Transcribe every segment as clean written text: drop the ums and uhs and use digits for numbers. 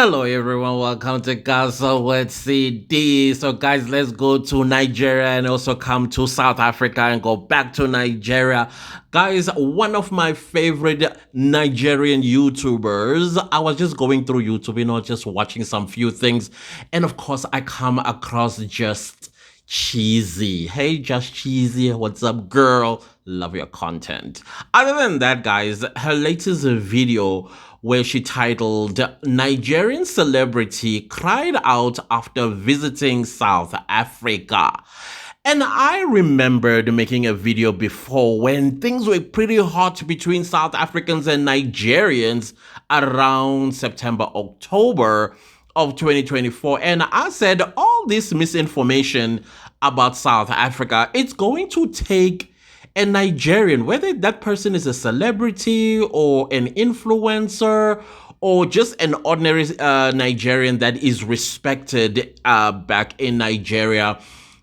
Hello everyone, welcome to Castle with CD. So guys, let's go to Nigeria and also come to South Africa and go back to Nigeria. Guys, one of my favorite Nigerian YouTubers, I was just going through YouTube, just watching some few things. And of course, I come across Just Cheesy. Hey, Just Cheesy, what's up, girl? Love your content. Other than that, guys, her latest video where she titled Nigerian Celebrity Cried Out After Visiting South Africa. And I remembered making a video before when things were pretty hot between South Africans and Nigerians around September, October of 2024. And I said all this misinformation about South Africa, it's going to take a Nigerian, whether that person is a celebrity or an influencer or just an ordinary Nigerian that is respected back in Nigeria,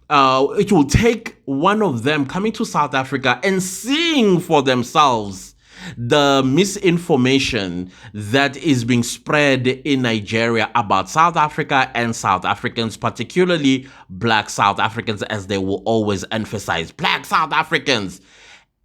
it will take one of them coming to South Africa and seeing for themselves the misinformation that is being spread in Nigeria about South Africa and South Africans, particularly Black South Africans, as they will always emphasize, Black South Africans.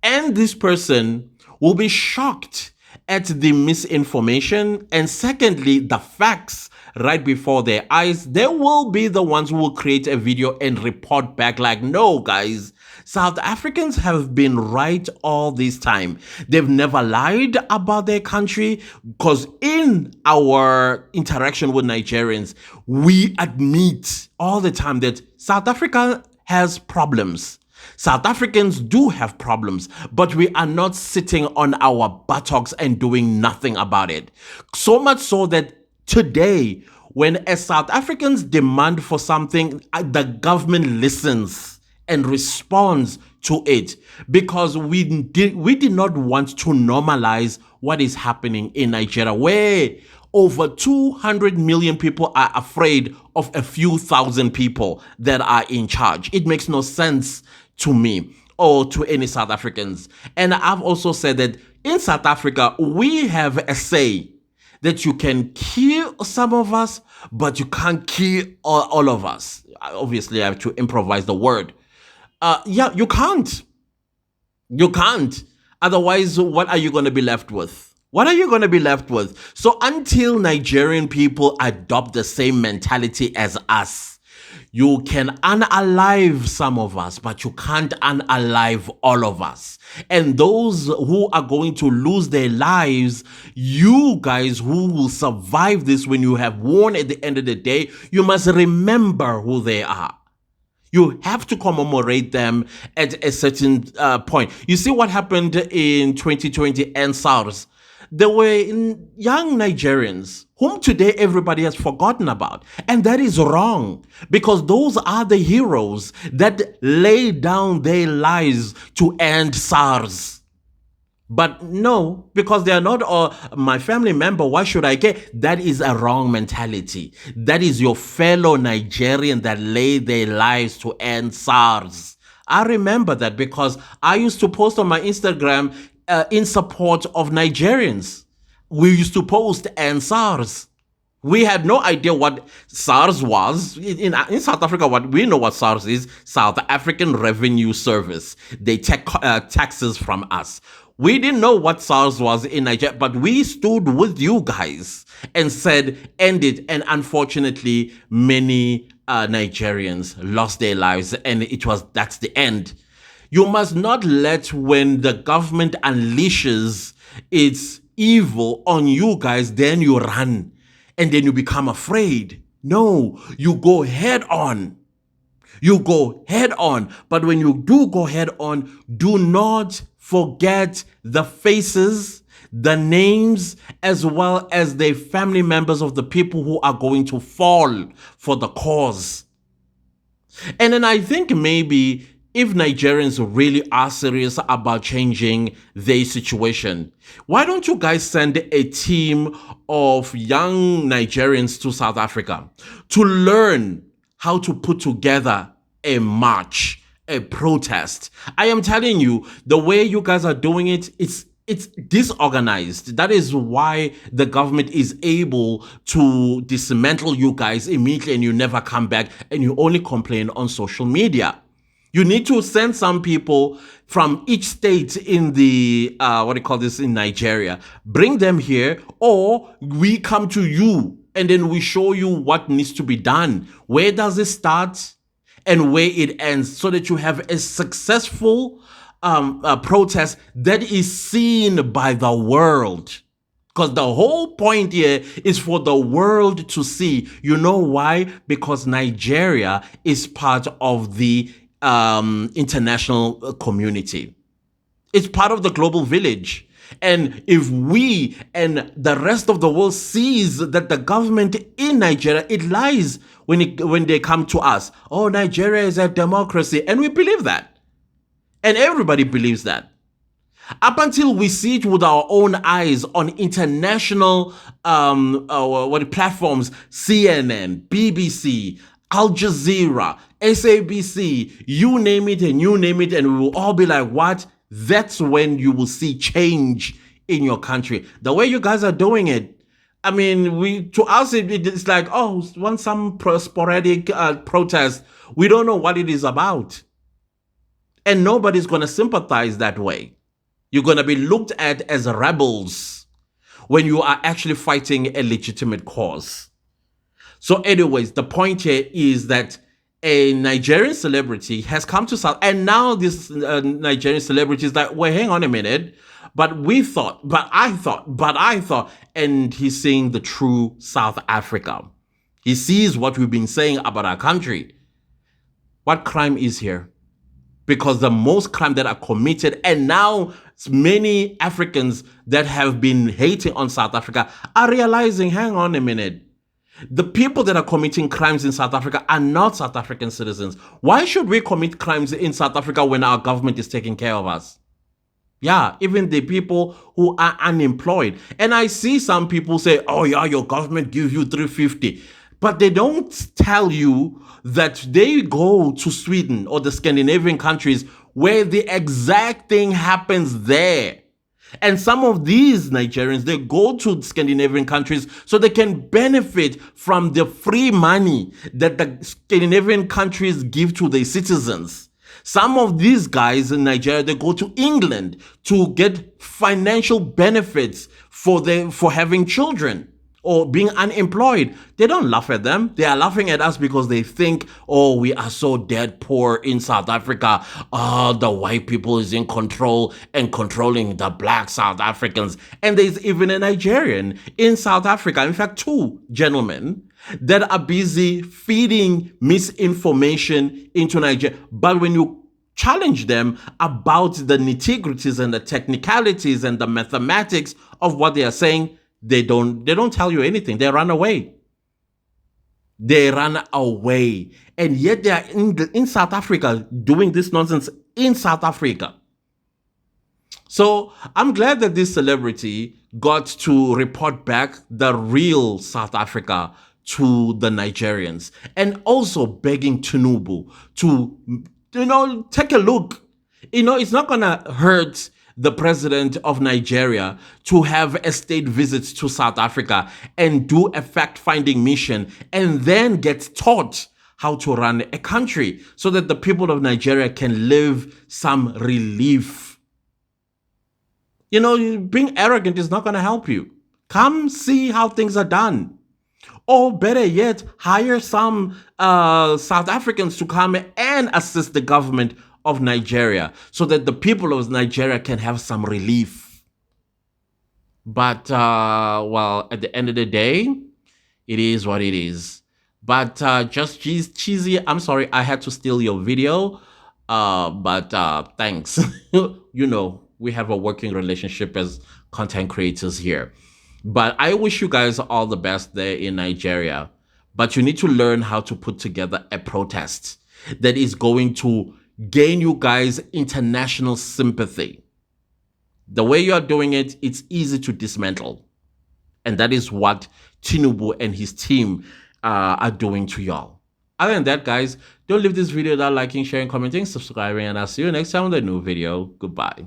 And this person will be shocked at the misinformation, and secondly, the facts right before their eyes. They will be the ones who will create a video and report back like, no, guys, South Africans have been right all this time. They've never lied about their country, because in our interaction with Nigerians, we admit all the time that South Africa has problems. South Africans do have problems, but we are not sitting on our buttocks and doing nothing about it. So much so that today, when as South Africans demand for something, the government listens and responds to it, because we did not want to normalize what is happening in Nigeria, where over 200 million people are afraid of a few thousand people that are in charge. It makes no sense to me or to any South Africans. And I've also said that in South Africa, we have a say that you can kill some of us, but you can't kill all of us. Obviously, I have to improvise the word. Yeah, you can't. You can't. Otherwise, what are you going to be left with? What are you going to be left with? So until Nigerian people adopt the same mentality as us, you can unalive some of us, but you can't unalive all of us. And those who are going to lose their lives, you guys who will survive this, when you have won at the end of the day, you must remember who they are. You have to commemorate them at a certain point. You see what happened in 2020 and SARS? There were young Nigerians whom today everybody has forgotten about. And that is wrong, because those are the heroes that laid down their lives to end SARS. But no, because they are not my family member, why should I care? That is a wrong mentality. That is your fellow Nigerian that laid their lives to end SARS. I remember that because I used to post on my Instagram in support of Nigerians. We used to post "End SARS." We had no idea what SARS was. In South Africa, what we know what SARS is: South African Revenue Service. They take taxes from us. We didn't know what SARS was in Nigeria, but we stood with you guys and said, end it. And unfortunately, many Nigerians lost their lives, and that's the end. You must not let, when the government unleashes its evil on you guys, then you run and then you become afraid. No, you go head on. You go head on. But when you do go head on, do not forget the faces, the names, as well as the family members of the people who are going to fall for the cause. And then I think maybe if Nigerians really are serious about changing their situation, why don't you guys send a team of young Nigerians to South Africa to learn how to put together a march, a protest? I am telling you, the way you guys are doing it, it's disorganized. That is why the government is able to dismantle you guys immediately and you never come back and you only complain on social media. You need to send some people from each state in the, what do you call this, in Nigeria, bring them here, or we come to you and then we show you what needs to be done. Where does it start and where it ends, so that you have a successful protest that is seen by the world. Because the whole point here is for the world to see. You know why? Because Nigeria is part of the international community. It's part of the global village. And if we and the rest of the world sees that the government in Nigeria, it lies when they come to us. Oh, Nigeria is a democracy. And we believe that. And everybody believes that. Up until we see it with our own eyes on international platforms, CNN, BBC, Al Jazeera, SABC, you name it, and we will all be like, what? That's when you will see change in your country. The way you guys are doing it, I mean, to us, it's like, oh, some sporadic protest. We don't know what it is about. And nobody's going to sympathize that way. You're going to be looked at as rebels when you are actually fighting a legitimate cause. So anyways, the point here is that a Nigerian celebrity has come to South, and now this Nigerian celebrity is like, wait, hang on a minute. But I thought, and he's seeing the true South Africa. He sees what we've been saying about our country. What crime is here? Because the most crime that are committed, and now many Africans that have been hating on South Africa are realizing, hang on a minute, the people that are committing crimes in South Africa are not South African citizens. Why should we commit crimes in South Africa when our government is taking care of us? Yeah, even the people who are unemployed. And I see some people say, oh yeah, your government gives you 350. But they don't tell you that they go to Sweden or the Scandinavian countries where the exact thing happens there. And some of these Nigerians, they go to Scandinavian countries so they can benefit from the free money that the Scandinavian countries give to their citizens. Some of these guys in Nigeria, they go to England to get financial benefits for having children or being unemployed. They don't laugh at them. They are laughing at us because they think, oh, we are so dead poor in South Africa. Oh, the white people is in control and controlling the black South Africans. And there's even a Nigerian in South Africa. In fact, two gentlemen that are busy feeding misinformation into Nigeria. But when you challenge them about the nitty-gritties and the technicalities and the mathematics of what they are saying, they don't tell you anything. They run away. They run away. And yet they are in South Africa doing this nonsense in South Africa. So I'm glad that this celebrity got to report back the real South Africa to the Nigerians, and also begging Tinubu to, take a look. It's not going to hurt the president of Nigeria to have a state visit to South Africa and do a fact-finding mission and then get taught how to run a country so that the people of Nigeria can live some relief. Being arrogant is not going to help you. Come see how things are done. Or better yet, hire some South Africans to come and assist the government of Nigeria so that the people of Nigeria can have some relief. But, at the end of the day, it is what it is. But just cheesy, I'm sorry, I had to steal your video. But thanks. We have a working relationship as content creators here. But I wish you guys all the best there in Nigeria. But you need to learn how to put together a protest that is going to gain you guys international sympathy. The way you are doing it, it's easy to dismantle. And that is what Tinubu and his team are doing to y'all. Other than that, guys, don't leave this video without liking, sharing, commenting, subscribing, and I'll see you next time with a new video. Goodbye.